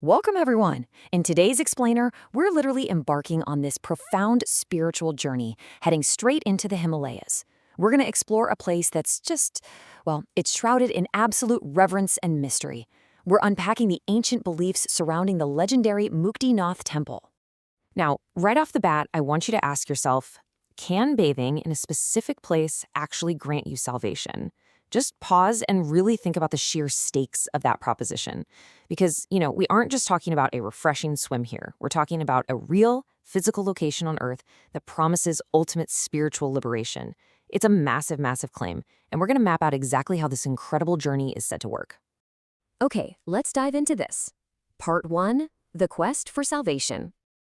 Welcome, everyone. In today's explainer, we're literally embarking on this profound spiritual journey, heading straight into the Himalayas. We're going to explore a place that's it's shrouded in absolute reverence and mystery. We're unpacking the ancient beliefs surrounding the legendary Muktinath temple. Now, right off the bat, I want you to ask yourself, can bathing in a specific place actually grant you salvation? Just pause and really think about the sheer stakes of that proposition. Because, we aren't just talking about a refreshing swim here. We're talking about a real, physical location on Earth that promises ultimate spiritual liberation. It's a massive, massive claim, and we're going to map out exactly how this incredible journey is set to work. Okay, let's dive into this. Part 1, the quest for salvation.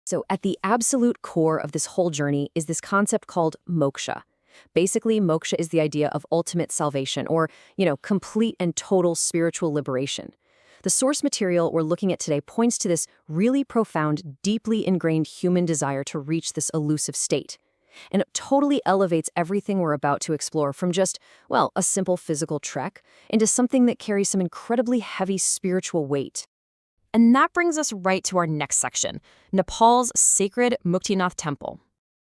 So at the absolute core of this whole journey is this concept called moksha. Basically, moksha is the idea of ultimate salvation or, complete and total spiritual liberation. The source material we're looking at today points to this really profound, deeply ingrained human desire to reach this elusive state. And it totally elevates everything we're about to explore from just, a simple physical trek into something that carries some incredibly heavy spiritual weight. And that brings us right to our next section, Nepal's sacred Muktinath temple.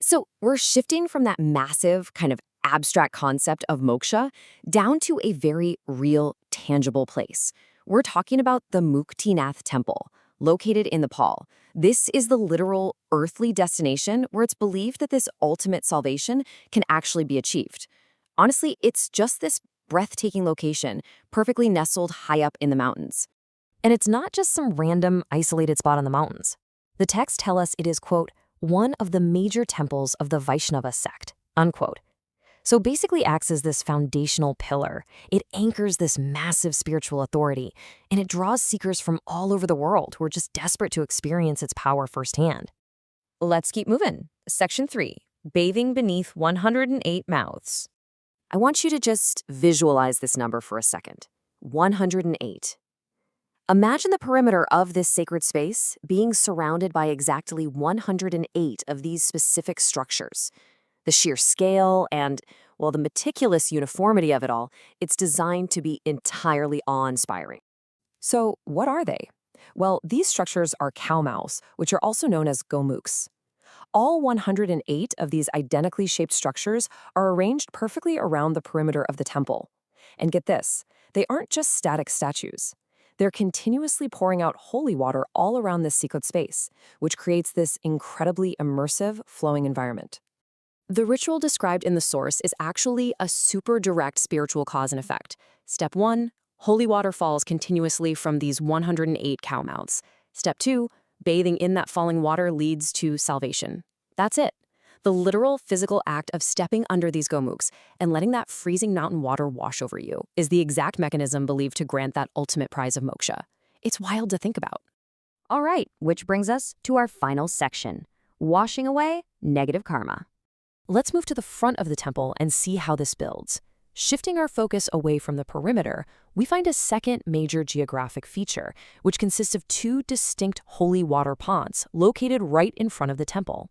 So we're shifting from that massive, kind of abstract concept of moksha down to a very real, tangible place. We're talking about the Muktinath temple, located in Nepal. This is the literal earthly destination where it's believed that this ultimate salvation can actually be achieved. Honestly, it's just this breathtaking location, perfectly nestled high up in the mountains. And it's not just some random, isolated spot in the mountains. The texts tell us it is, quote, one of the major temples of the Vaishnava sect, unquote. So basically acts as this foundational pillar. It anchors this massive spiritual authority, and it draws seekers from all over the world who are just desperate to experience its power firsthand. Let's keep moving. Section 3, bathing beneath 108 mouths. I want you to just visualize this number for a second. 108. Imagine the perimeter of this sacred space being surrounded by exactly 108 of these specific structures. The sheer scale and, the meticulous uniformity of it all, it's designed to be entirely awe-inspiring. So what are they? Well, these structures are cow mouths, which are also known as gomuks. All 108 of these identically shaped structures are arranged perfectly around the perimeter of the temple. And get this, they aren't just static statues. They're continuously pouring out holy water all around this sacred space, which creates this incredibly immersive, flowing environment. The ritual described in the source is actually a super direct spiritual cause and effect. Step 1, holy water falls continuously from these 108 cow mouths. Step 2, bathing in that falling water leads to salvation. That's it. The literal physical act of stepping under these gomuks and letting that freezing mountain water wash over you is the exact mechanism believed to grant that ultimate prize of moksha. It's wild to think about. All right, which brings us to our final section, washing away negative karma. Let's move to the front of the temple and see how this builds. Shifting our focus away from the perimeter, we find a second major geographic feature, which consists of two distinct holy water ponds located right in front of the temple.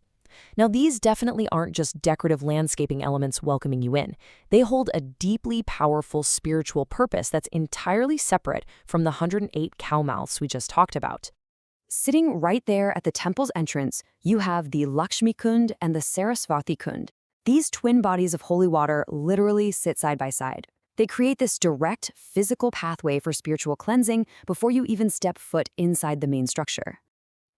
Now, these definitely aren't just decorative landscaping elements welcoming you in. They hold a deeply powerful spiritual purpose that's entirely separate from the 108 cow mouths we just talked about. Sitting right there at the temple's entrance, you have the Lakshmi Kund and the Saraswati Kund. These twin bodies of holy water literally sit side by side. They create this direct, physical pathway for spiritual cleansing before you even step foot inside the main structure.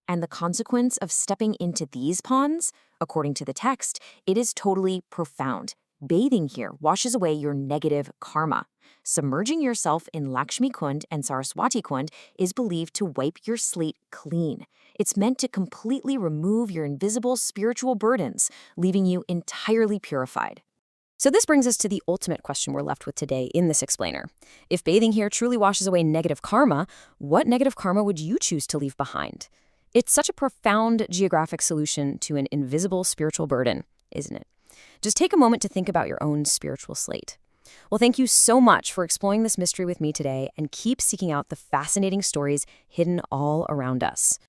And the consequence of stepping into these ponds, according to the text, it is totally profound. Bathing here washes away your negative karma. Submerging yourself in Lakshmi Kund and Saraswati Kund is believed to wipe your slate clean. It's meant to completely remove your invisible spiritual burdens, leaving you entirely purified. So this brings us to the ultimate question we're left with today in this explainer. If bathing here truly washes away negative karma, what negative karma would you choose to leave behind? It's such a profound geographic solution to an invisible spiritual burden, isn't it? Just take a moment to think about your own spiritual slate. Well, thank you so much for exploring this mystery with me today, and keep seeking out the fascinating stories hidden all around us.